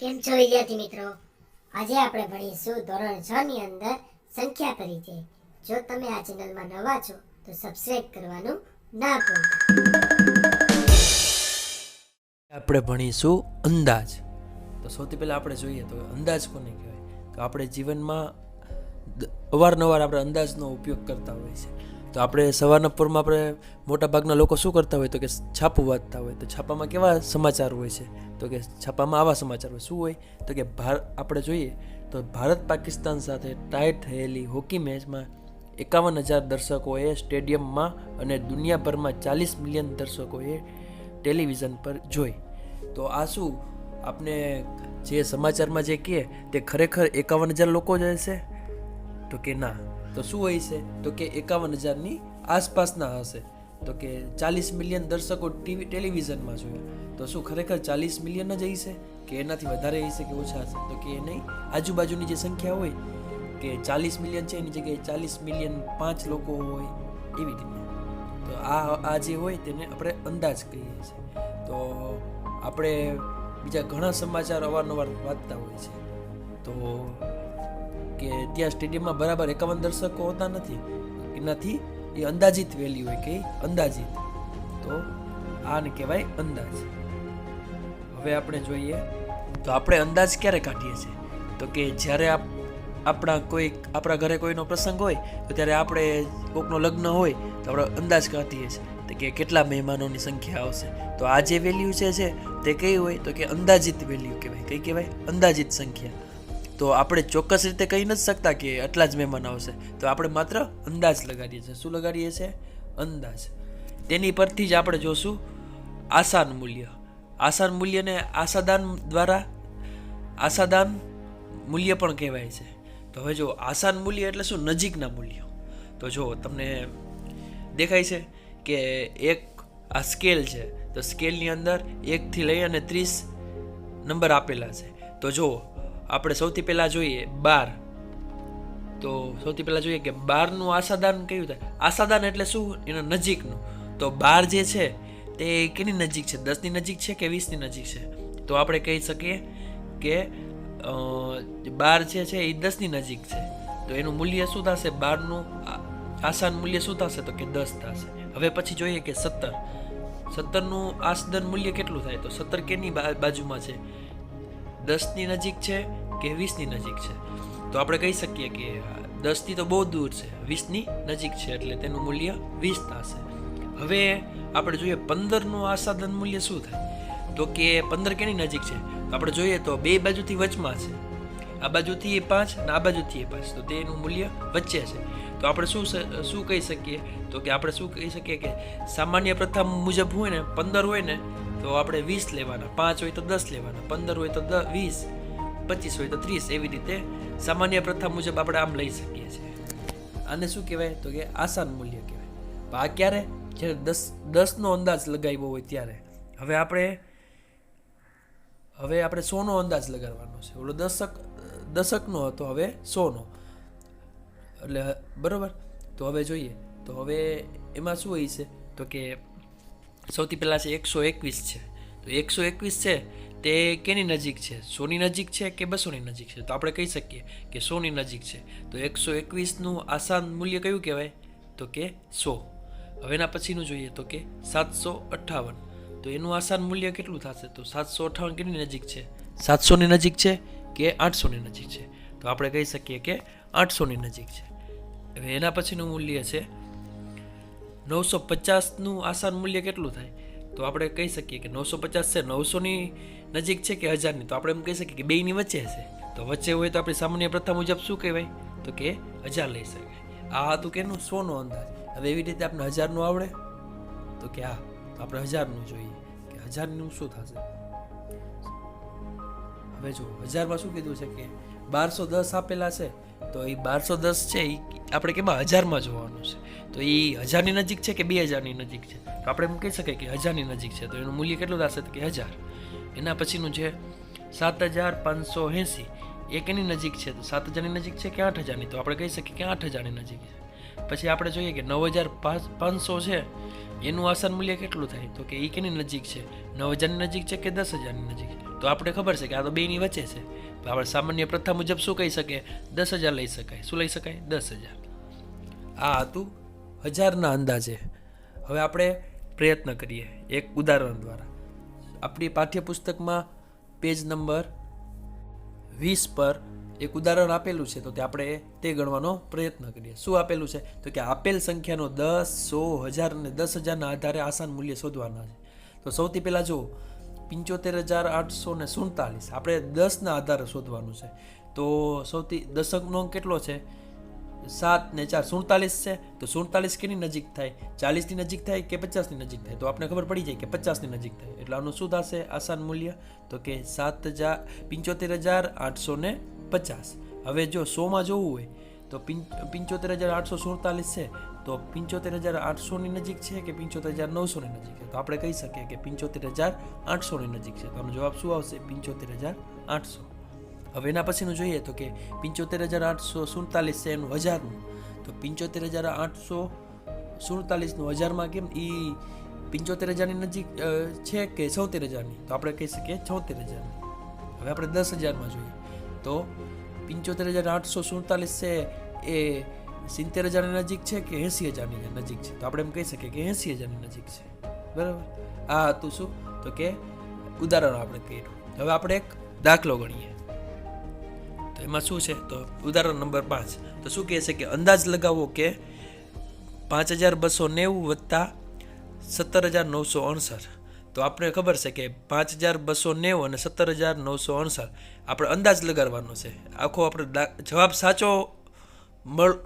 કેમ છો વિદ્યાર્થી મિત્રો? આજે આપણે ભણીશું ધોરણ 6 ની અંદર સંખ્યા પરિચય. જો તમે આ ચેનલમાં નવા છો તો સબસ્ક્રાઇબ કરવાનું ના ભૂલતા. આપણે ભણીશું અંદાજ. તો સૌથી પહેલાં આપણે જોઈએ તો અંદાજ કોને કહેવાય? તો આપણે જીવનમાં અવારનવાર આપણે અંદાજનો ઉપયોગ કરતા હોય છે. તો આપણે સવારના પોરમાં આપણે મોટા ભાગના લોકો શું કરતા હોય તો કે છાપું વાંચતા હોય. તો છાપામાં કેવા સમાચાર હોય છે? તો કે છાપામાં આવા સમાચાર હોય. શું હોય તો કે આપણે જોઈએ તો ભારત પાકિસ્તાન સાથે ટાઈ થયેલી હોકી મેચમાં 51,000 દર્શકોએ સ્ટેડિયમમાં અને દુનિયાભરમાં 40 મિલિયન દર્શકોએ ટેલિવિઝન પર જોઈ. તો આ શું આપણે જે સમાચારમાં જે કહે તે ખરેખર 51,000 લોકો જ હશે? તો કે ના. તો શું હોય છે તો કે 51,000ની આસપાસના હશે. તો કે 40 મિલિયન દર્શકો ટેલિવિઝનમાં જોયા. તો શું ખરેખર 40 મિલિયન જ હશે કે એનાથી વધારે હશે કે ઓછા હશે? તો કે નહીં, આજુબાજુની જે સંખ્યા હોય કે 40 મિલિયન છે એની જગ્યાએ 40 મિલિયન 5 લોકો હોય એવી રીતે. તો આ જે હોય તેને આપણે અંદાજ કહીએ છીએ. તો આપણે બીજા ઘણા સમાચાર અવારનવાર વાંચતા હોય છે. તો કે ત્યાં સ્ટેડિયમમાં બરાબર 51 દર્શકો હોતા નથી, એનાથી એ અંદાજિત વેલ્યુ હોય કે અંદાજિત. તો આને કહેવાય અંદાજ. હવે આપણે જોઈએ તો આપણે અંદાજ ક્યારે કાઢીએ છીએ? તો કે જ્યારે આપણા ઘરે કોઈનો પ્રસંગ હોય તો ત્યારે આપણે કોઈકનો લગ્ન હોય તો આપણે અંદાજ કાઢીએ છીએ તો કે કેટલા મહેમાનોની સંખ્યા આવશે. તો આ જે વેલ્યુ છે તે કઈ હોય તો કે અંદાજિત વેલ્યુ કહેવાય. કઈ કહેવાય? અંદાજિત સંખ્યા. તો આપણે ચોક્કસ રીતે કહી નથી શકતા કે આટલા જ મહેમાન આવશે. તો આપણે માત્ર અંદાજ લગાડીએ છીએ. શું લગાડીએ છીએ? અંદાજ. તેની પરથી જ આપણે જોશું આસાન મૂલ્ય. આસાન મૂલ્યને આસાદાન મૂલ્ય પણ કહેવાય છે. તો હવે જો આસાન મૂલ્ય એટલે શું? નજીકના મૂલ્યો. તો જો તમને દેખાય છે કે એક આ સ્કેલ છે. તો સ્કેલની અંદર 1 થી લઈ અને 30 નંબર આપેલા છે. તો જો આપણે સૌથી પહેલાં જોઈએ 12. તો સૌથી પહેલાં જોઈએ કે 12નું આસાદાન કયું થાય? આસાદાન એટલે શું? એના નજીકનું. તો 12 જે છે તે કેની નજીક છે? 10ની નજીક છે કે 20ની નજીક છે? તો આપણે કહી શકીએ કે 12 જે છે એ 10ની નજીક છે. તો એનું મૂલ્ય શું થશે? 12નું આસાન મૂલ્ય શું થશે? તો કે 10 થશે. હવે પછી જોઈએ કે 17. 17નું આસદાન મૂલ્ય કેટલું થાય? તો 17 કેની બાજુમાં છે? 10ની નજીક છે કે 20ની નજીક છે? તો આપણે કહી શકીએ કે 10થી તો બહુ દૂર છે, 20ની નજીક છે, એટલે તેનું મૂલ્ય 20 થશે. હવે આપણે જોઈએ 15નું આસાદન મૂલ્ય શું થાય? તો કે 15 કેની નજીક છે? તો આપણે જોઈએ તો બે બાજુથી વચમાં છે. આ બાજુથી એ 5 અને આ બાજુથી એ 5. તો તેનું મૂલ્ય વચ્ચે છે. તો આપણે શું કહી શકીએ? તો કે આપણે શું કહી શકીએ કે સામાન્ય પ્રથા મુજબ હોય ને 15 હોય ને તો આપણે 20 લેવાના, 5 હોય તો 10 લેવાના, 15 હોય તો 20, 25 હોય તો 30. એવી રીતે સામાન્ય પ્રથા મુજબ આપણે આમ લઈ શકીએ છીએ. આને શું કહેવાય? તો કે આસાન મૂલ્ય કહેવાય. આ ક્યારે? જ્યારે 10નો અંદાજ લગાવ્યો હોય ત્યારે. હવે આપણે 100નો અંદાજ લગાડવાનો છે. ઓલો દશકનો હતો, હવે 100નો. એટલે બરોબર. તો હવે જોઈએ તો હવે એમાં શું હોય છે? તો કે સૌથી પહેલાં છે 121 છે. તો 121 છે તે કેની નજીક છે? 100ની નજીક છે કે 200ની નજીક છે? તો આપણે કહી શકીએ કે 100ની નજીક છે. તો 121નું આસાન મૂલ્ય કયું કહેવાય? તો કે 100. હવે એના પછીનું જોઈએ તો કે 758. તો એનું આસાન મૂલ્ય કેટલું થશે? તો 758 કેની નજીક છે? 700ની નજીક છે કે 800ની નજીક છે? તો આપણે કહી શકીએ કે 800ની નજીક છે. હવે એના પછીનું મૂલ્ય છે 950નું આસાન મૂલ્ય કેટલું થાય? તો આપણે કહી શકીએ કે 950 છે 900ની નજીક છે કે 1000ની? તો આપણે એમ કહી શકીએ કે બેયની વચ્ચે છે. તો વચ્ચે હોય તો આપણી સામાન્ય પ્રથા મુજબ શું કહેવાય? તો કે 1000 લઈ શકાય. આ હતું કેનું? 100નો અંદાજ. હવે એવી રીતે આપણે 1000નું આવડે? તો કે હા, તો આપણે 1000નું જોઈએ કે 1000નું શું થશે. હવે જો 1000માં શું કીધું છે કે 1210 આપેલા છે. તો એ 1210 છે એ આપણે કેમાં? 1000માં જોવાનું છે. તો એ 1000ની નજીક છે કે 2000ની નજીક છે? તો આપણે એમ કહી શકીએ કે 1000ની નજીક છે. તો એનું મૂલ્ય કેટલું થશે? તો કે 1000. એના પછીનું છે 7580. એ કેની નજીક છે? તો 7000ની નજીક છે કે 8000ની? તો આપણે કહી શકીએ કે 8000ની નજીક છે. પછી આપણે જોઈએ કે 9500 છે. એનું આસાન મૂલ્ય કેટલું થાય? તો કે એ કેની નજીક છે? 9,000ની નજીક છે કે 10,000ની નજીક? તો આપણે ખબર છે કે આ તો બેની વચ્ચે છે, તો આપણે સામાન્ય પ્રથા મુજબ શું કહી શકીએ? 10,000 લઈ શકાય. શું લઈ શકાય? 10,000. આ હતું હજારના અંદાજે. હવે આપણે પ્રયત્ન કરીએ એક ઉદાહરણ દ્વારા. આપણી પાઠ્યપુસ્તકમાં પેજ નંબર 20 પર એક ઉદાહરણ આપેલું છે, તો તે આપણે તે ગણવાનો પ્રયત્ન કરીએ. શું આપેલું છે? તો કે આપેલ સંખ્યાનો 10, 100, 1000 અને 10,000ના આધારે આસાન મૂલ્ય શોધવાના છે. તો સૌથી પહેલાં જુઓ, 75,847 આપણે 10ના આધારે શોધવાનું છે. તો સૌથી દશકનો અંક કેટલો છે? 7 ને 4 47 છે. તો 47 કેની નજીક થાય? 40ની નજીક થાય કે 50ની નજીક થાય? તો આપણે ખબર પડી જાય કે 50ની નજીક થાય. એટલે આનું શું થશે આસાન મૂલ્ય? તો કે 75,850. હવે જો 100માં જોવું હોય તો 75,847 છે, તો 75,800ની નજીક છે કે 75,900ની નજીક છે? તો આપણે કહી શકીએ કે 75,800ની નજીક છે. તો આનો જવાબ શું આવશે? 75,800. હવે એના પછીનું જોઈએ તો કે 75,847 છે એનું હજારનું. તો 75,847નું હજારમાં કેમ એ 75,000ની નજીક છે કે 76,000ની? તો આપણે કહી શકીએ 76,000ની. હવે આપણે 10,000માં જોઈએ તો 75,847 છે એ 70,000ની નજીક છે કે 80,000ની નજીક છે? તો આપણે એમ કહી શકીએ કે 80,000ની નજીક છે. બરાબર. આ હતું શું? તો કે ઉદાહરણ આપણે કર્યું. હવે આપણે એક દાખલો ગણીએ. તો એમાં શું છે? તો ઉદાહરણ નંબર 5. તો શું કહે છે કે અંદાજ લગાવો કે 5,290 વત્તા 17,968. તો આપણે ખબર છે કે 5,290 અને 17,968 આપણે અંદાજ લગાડવાનો છે. આખો આપણે જવાબ સાચો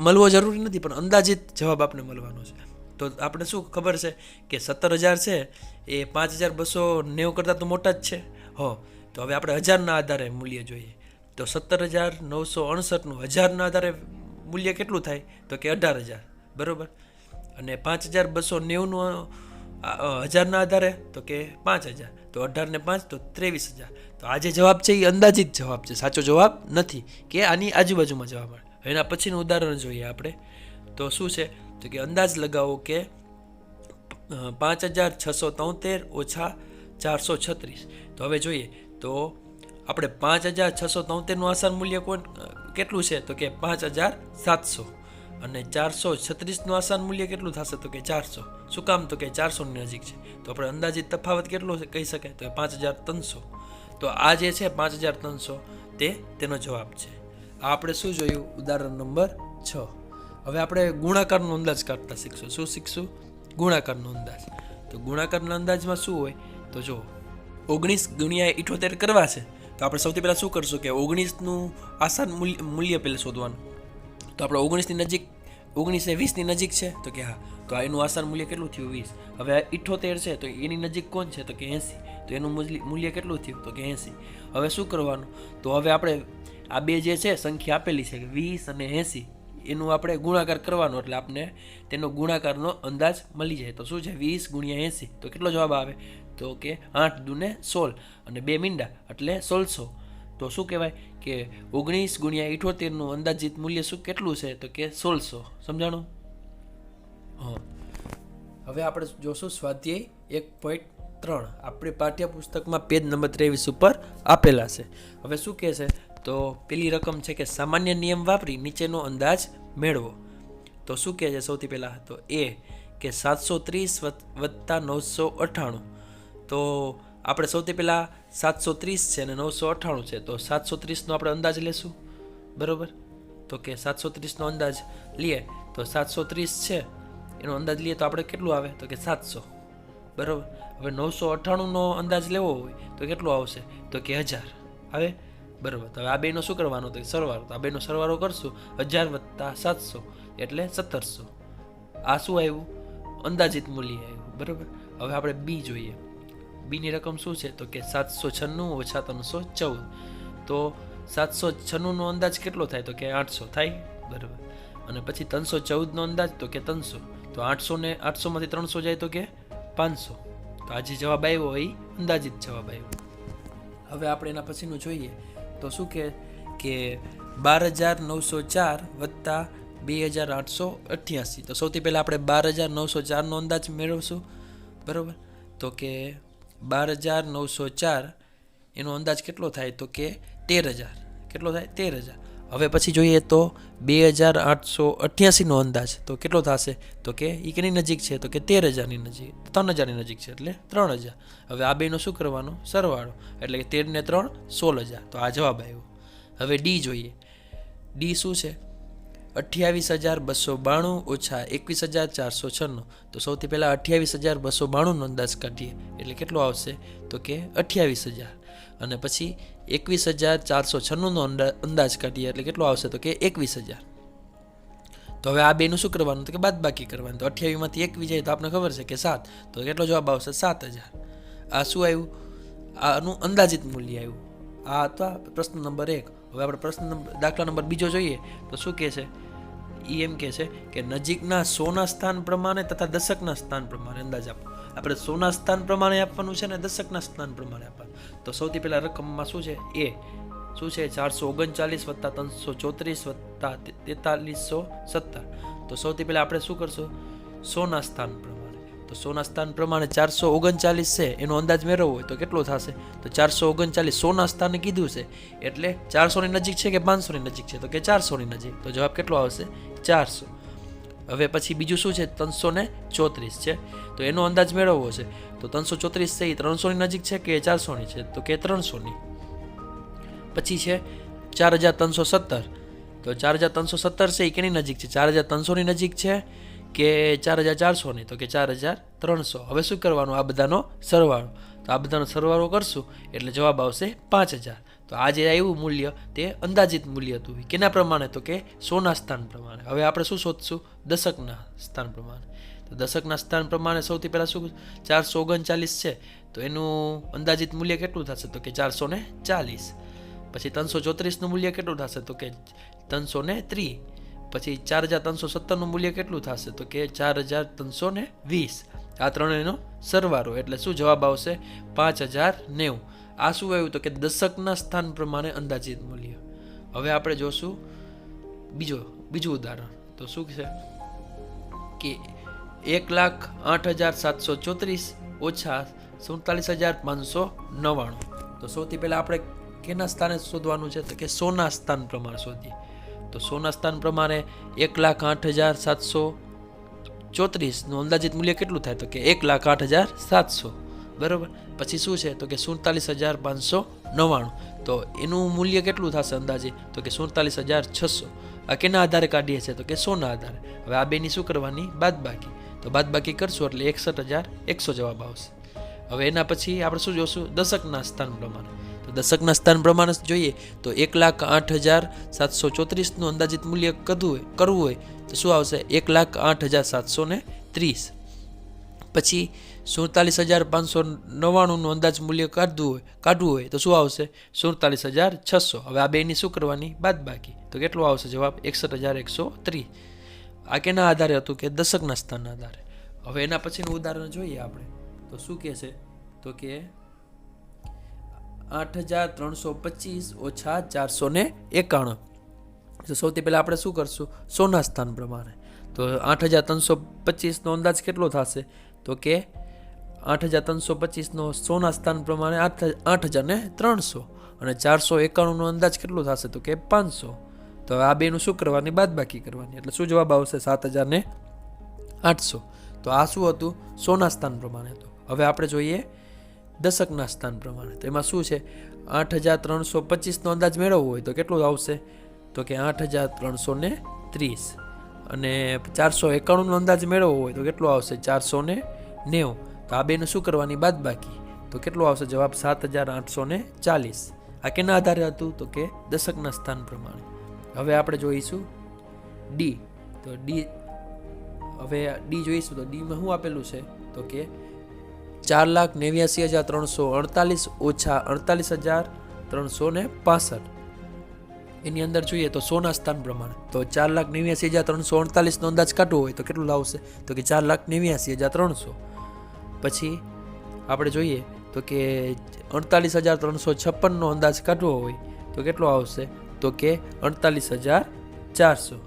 મળવો જરૂરી નથી, પણ અંદાજિત જવાબ આપણે મળવાનો છે. તો આપણે શું ખબર છે કે 17,000 છે એ 5,290 કરતાં તો મોટા જ છે. તો હવે આપણે હજારના આધારે મૂલ્ય જોઈએ. તો 17,968નું હજારના આધારે મૂલ્ય કેટલું થાય? તો કે 18,000. બરાબર. અને 5,290નું હજારના આધારે તો કે 5,000. તો 18 ને 5 તો 23,000. તો આ જે જવાબ છે એ અંદાજિત જવાબ છે, સાચો જવાબ નથી કે આની આજુબાજુમાં જવાબ મળે. એના પછીનું ઉદાહરણ જોઈએ આપણે. તો શું છે? તો કે અંદાજ લગાવો કે 5,673 ઓછા 436. તો હવે જોઈએ તો આપણે 5,673નું આસાન મૂલ્ય કેટલું છે? તો કે 5,700. અને 436નું આસાન મૂલ્ય કેટલું થશે? તો કે 400. શું કામ? તો કે 400ની નજીક છે. તો આપણે અંદાજિત તફાવત કેટલો કહી શકાય? તો 5,300. તો આ જે છે 5,300 તેનો જવાબ છે. આ આપણે શું જોયું? ઉદાહરણ નંબર 6. હવે આપણે ગુણાકારનો અંદાજ કાઢતા શીખશું. શું શીખશું? ગુણાકારનો અંદાજ. તો ગુણાકારના અંદાજમાં શું હોય? તો જો 19 ગુણ્યા 78 કરવા છે, તો આપણે સૌથી પહેલાં શું કરશું કે 19નું આસાન મૂલ્ય પહેલાં શોધવાનું. તો આપણે 19ની નજીક 19 એ 20ની નજીક છે? તો કે હા. તો એનું આસાન મૂલ્ય કેટલું થયું? 20. હવે 78 છે તો એની નજીક કોણ છે? તો કે 80. તો એનું મૂલ્ય કેટલું થયું? તો કે 80. હવે શું કરવાનું? તો હવે આપણે આ બે જે છે સંખ્યા આપેલી છે 20 અને 80, એનું આપણે ગુણાકાર કરવાનો, એટલે આપણે તેનો ગુણાકારનો અંદાજ મળી જાય. તો શું છે? 20 ગુણ્યા 80. તો કેટલો જવાબ આવે? તો કે 8 દુને 16 અને 2 મીંડા એટલે 1600. તો શું કહેવાય કે 19 ગુણ્યા 78નું અંદાજિત મૂલ્ય શું કેટલું છે? તો કે 1600. સમજાણું? હવે આપણે જોશું સ્વાધ્યાય 1.3. આપણી પાઠ્યપુસ્તકમાં પેજ નંબર 23 ઉપર આપેલા છે. હવે શું કહે છે? તો પેલી રકમ છે કે સામાન્ય નિયમ વાપરી નીચેનો અંદાજ મેળવો. તો શું કહે છે? સૌથી પહેલાં તો એ કે 730 વત્તા 998. તો આપણે સૌથી પહેલાં 730 છે અને 998 છે, તો 730નો આપણે અંદાજ લેશું. બરાબર. તો કે 730નો અંદાજ લઈએ તો 730 છે એનો અંદાજ લઈએ તો આપણે કેટલું આવે? તો કે 700. બરાબર. હવે 998નો અંદાજ લેવો હોય તો કેટલું આવશે? તો કે 1000 આવે. બરાબર. તો હવે આ બેનો શું કરવાનો? તો સરવાળો. તો આ બેનો સરવાળો કરશું 1000 વત્તા 700 એટલે 1700. આ શું આવ્યું? અંદાજિત મૂલ્ય આવ્યું. બરાબર. હવે આપણે બી જોઈએ. બીની રકમ શું છે? તો કે 796 ઓછા 314. તો 796નો અંદાજ કેટલો થાય? તો કે 800 થાય. બરાબર. અને પછી 314નો અંદાજ તો કે 300. તો 800 ને 800માંથી 300 જાય તો કે 500. તો આ જે જવાબ આવ્યો એ અંદાજિત જવાબ આવ્યો. હવે આપણે એના પછીનું જોઈએ તો શું કે 12,904 વત્તા 2888. તો સૌથી પહેલાં આપણે 12904નો અંદાજ મેળવશું, બરાબર. તો કે 12904 એનો અંદાજ કેટલો થાય? તો કે 13000. કેટલો થાય? 13000. હવે પછી જોઈએ તો 2888નો અંદાજ તો કેટલો થશે? તો કે એ કેની નજીક છે? તો કે 13000ની નજીક, 3000ની નજીક છે, એટલે 3000. હવે આ બેનો શું કરવાનો? સરવાળો, એટલે કે 13 ને 3 16000. તો આ જવાબ આવ્યો. હવે ડી જોઈએ. ડી શું છે? 28292 ઓછા 21496. તો સૌથી પહેલાં 28292નો અંદાજ કાઢીએ એટલે કેટલો આવશે? તો કે 28000. અને પછી 21496નો અંદાજ કાઢીએ એટલે કેટલો આવશે? તો કે 21000. તો હવે આ બેનું શું કરવાનું? તો કે બાદબાકી કરવાનું. તો 28માંથી 1 જાય તો આપણે ખબર છે કે 7. તો કેટલો જવાબ આવશે? 7000. આ શું આવ્યું? આનું અંદાજિત મૂલ્ય આવ્યું. આ હતો પ્રશ્ન નંબર 1. હવે આપણે દાખલા નંબર 2 જોઈએ તો શું કહે છે? એમ કહે છે કે નજીકના 100ના સ્થાન પ્રમાણે તથા દશકના સ્થાન પ્રમાણે અંદાજ આપો. આપણે 100ના સ્થાન પ્રમાણે આપવાનું છે ને દશકના સ્થાન પ્રમાણે આપવાનું. તો સૌથી પહેલાં રકમમાં શું છે? એ શું છે? 439 વત્તા 334 વત્તા 4317. તો સૌથી પહેલાં આપણે શું કરશું? 100ના સ્થાન પ્રમાણે. તો 100ના સ્થાન પ્રમાણે 439 છે એનો અંદાજ મેળવવો હોય તો કેટલો થશે? તો 439 100ના સ્થાને કીધું છે એટલે 400ની નજીક છે કે 500ની નજીક છે? તો કે 400ની નજીક. તો જવાબ કેટલો આવશે? 400. હવે પછી બીજું શું છે? 334 છે તો એનો અંદાજ મેળવવો છે. તો 334 છે એ 300ની નજીક છે કે 400ની છે? તો કે 300ની. પછી છે 4317. તો 4317 છે એ કેની નજીક છે? 4300ની નજીક છે કે 4400ની? તો કે 4300. હવે શું કરવાનું? આ બધાનો સરવાળો. તો આ બધાનો સરવાળો કરશું એટલે જવાબ આવશે 5000. તો આ જે આવ્યું મૂલ્ય તે અંદાજિત મૂલ્ય હતું. કેના પ્રમાણે? તો કે 100ના સ્થાન પ્રમાણે. હવે આપણે શું શોધશું? દશકના સ્થાન પ્રમાણે. તો દશકના સ્થાન પ્રમાણે સૌથી પહેલાં શું? 439 છે તો એનું અંદાજિત મૂલ્ય કેટલું થશે? તો કે 440. પછી 334નું મૂલ્ય કેટલું થશે? તો કે 330. પછી 4317નું મૂલ્ય કેટલું થશે? તો કે 4320. આ ત્રણેયનો સરવાળો એટલે શું જવાબ આવશે? 5090. આ શું આવ્યું? તો કે દશકના સ્થાન પ્રમાણે અંદાજિત મૂલ્ય. હવે આપણે જોશું બીજું ઉદાહરણ. તો શું છે કે 1,08,734 ઓછા 47,599. તો સૌથી પહેલાં આપણે કેના સ્થાને શોધવાનું છે? તો કે 100ના સ્થાન પ્રમાણે શોધીએ. તો 100ના સ્થાન પ્રમાણે 1,08,734નું અંદાજિત મૂલ્ય કેટલું થાય? તો કે 1,08,700. બરાબર. પછી શું છે? તો કે 47,599. તો એનું મૂલ્ય કેટલું થશે અંદાજે? તો કે 47,600. આ કેના આધારે કાઢીએ છીએ? તો કે 100ના આધારે. હવે આ બેની શું કરવાની? બાદબાકી. તો બાદબાકી કરશું એટલે 61,100 જવાબ આવશે. હવે એના પછી આપણે શું જોશું? દશકના સ્થાન પ્રમાણે. તો દશકના સ્થાન પ્રમાણે જોઈએ તો 1,08,734નું અંદાજિત મૂલ્ય કરવું હોય તો શું આવશે? 1,08,730. પછી 47,599નું અંદાજ મૂલ્ય કાઢવું હોય તો શું આવશે? 47,600. હવે આ બેની શું કરવાની? બાદબાકી. તો કેટલો આવશે જવાબ? 61,130. આ કેના આધારે હતું? કે દશકના સ્થાનના આધારે. હવે એના પછીનું ઉદાહરણ જોઈએ આપણે તો શું કહે છે? તો કે 8,325 ઓછા 491. તો સૌથી પહેલાં આપણે શું કરશું? 100ના સ્થાન પ્રમાણે. તો 8,325નો અંદાજ કેટલો થશે? તો કે 8,325નો 100ના સ્થાન પ્રમાણે 8,300 અને 491નો અંદાજ કેટલો થશે? તો કે 500. તો આ બેનું શું કરવાની? બાદબાકી કરવાની. એટલે શું જવાબ આવશે? 7,800. તો આ શું હતું? 100ના સ્થાન પ્રમાણે હતું. હવે આપણે જોઈએ દશકના સ્થાન પ્રમાણે. તો એમાં શું છે? 8,325નો અંદાજ મેળવવો હોય તો કેટલું આવશે? તો કે 8,330. અને 491નો અંદાજ મેળવવો હોય તો કેટલો આવશે? 490. તો આ બેનું શું કરવાની? બાદબાકી. તો કેટલો આવશે જવાબ? 7,840. આ કેના આધારે હતું? તો કે દશકના સ્થાન પ્રમાણે. હવે આપણે જોઈશું ડી. તો ડી જોઈશું તો ડીમાં શું આપેલું છે? તો કે 4,89,348 ઓછા 48,365. એની અંદર જોઈએ તો 100ના સ્થાન પ્રમાણે. તો 4,89,348નો અંદાજ કાઢવો હોય તો કેટલું આવશે? તો કે 4,89,300. પછી આપણે જોઈએ તો કે 48,356નો અંદાજ કાઢવો હોય તો કેટલો આવશે? તો કે 48,400.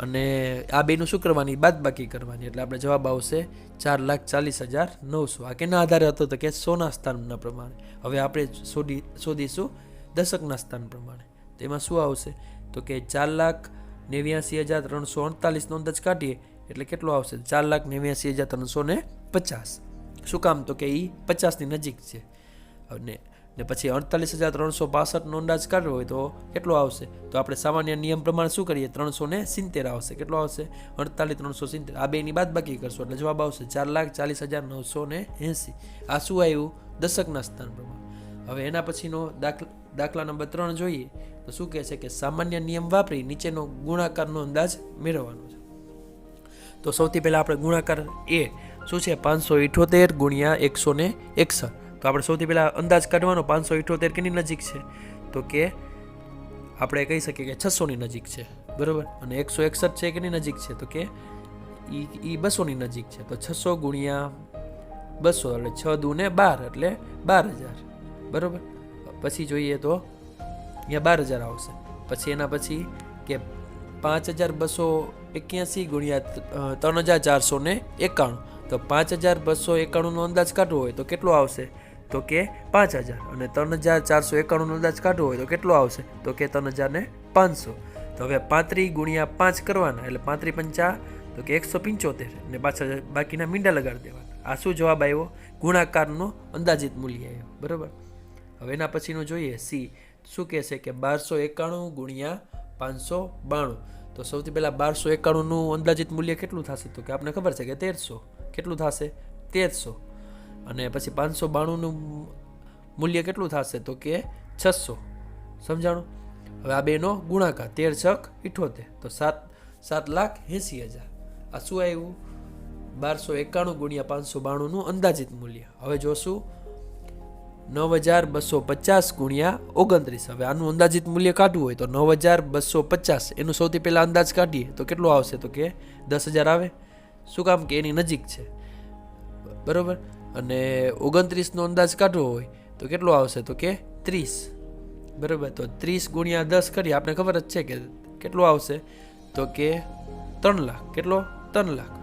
અને આ બેનું શું કરવાની, બાદબાકી કરવાની. એટલે આપણે જવાબ આવશે 4,40,900. આ કેના આધારે હતો તો કે 100ના સ્થાનના પ્રમાણે. હવે આપણે શોધીશું દશકના સ્થાન પ્રમાણે. તેમાં શું આવશે તો કે 4,89,348 નો અંદાજ કાઢીએ એટલે કેટલો આવશે 4,89,350. શું કામ તો કે એ 50ની નજીક છે. અને પછી 48,365 નો અંદાજ કાઢવો હોય તો કેટલો આવશે તો આપણે સામાન્ય નિયમ પ્રમાણે શું કરીએ 370 આવશે. કેટલો આવશે 48,370. આ બેની બાદબાકી કરશો એટલે જવાબ આવશે 4,40,980. આ શું આવ્યું દશકના સ્થાન પ્રમાણે. હવે એના પછીનો દાખલા નંબર 3 જોઈએ તો શું કહે છે કે સામાન્ય નિયમ વાપરી નીચેનો ગુણાકારનો અંદાજ મેળવવાનો છે. તો સૌથી પહેલા આપણે ગુણાકાર એ શું છે 578 ગુણ્યા 161. તો આપણે સૌથી પહેલા અંદાજ કાઢવાનો 578 કેની નજીક છે તો કે આપણે કહી શકીએ કે 600ની નજીક છે, બરોબર. અને 161 છે કેની નજીક છે તો કે ઈ 200ની નજીક છે. તો 600 ગુણ્યા 200 એટલે 6 દૂને 12 એટલે 12,000, બરોબર. પછી જોઈએ તો અહીંયા 12,000 આવશે. પછી એના પછી કે 5,281 ગુણ્યા 3,491. તો 5,291 નો અંદાજ કાઢવો હોય તો કેટલો આવશે તો કે 5,000. અને 3,491 નો અંદાજ કાઢવો હોય તો કેટલો આવશે તો કે 3,500. તો હવે 35 ગુણ્યા 5 કરવાના એટલે 35 પંચા તો કે 175 અને પાછા બાકીના મીંડા લગાડી દેવાના. આ શું જવાબ આવ્યો ગુણાકારનો અંદાજિત મૂલ્ય આવ્યો, બરોબર. હવે એના પછીનું જોઈએ સી. શું કહે છે કે 1291 ગુણ્યા 592. તો સૌથી પહેલા 1291 નું અંદાજિત મૂલ્ય કેટલું થશે તો કે આપણે ખબર છે કે 1300. કેટલું થશે 1300. અને પછી 592 નું મૂલ્ય કેટલું થશે તો કે 600. સમજાણું. હવે આ બેનો ગુણાકાર 13,6,78 તો 7,80,000. આ શું આવ્યું 1291 ગુણ્યા 592 નું અંદાજિત મૂલ્ય. હવે જોશું 9,250 ગુણ્યા 29. હવે આનું અંદાજિત મૂલ્ય કાઢવું હોય તો 9,250 એનું સૌથી પહેલા અંદાજ કાઢીએ તો કેટલું આવશે તો કે 10,000 આવે. શું કામ કે એની નજીક છે, બરોબર. અને 29 નો અંદાજ કાઢવો હોય તો કેટલો આવશે તો કે 30, બરોબર. તો 30 ગુણ્યા 10 કરીએ આપણે ખબર જ છે કે કેટલો આવશે તો કે 3 લાખ. કેટલો 3 લાખ.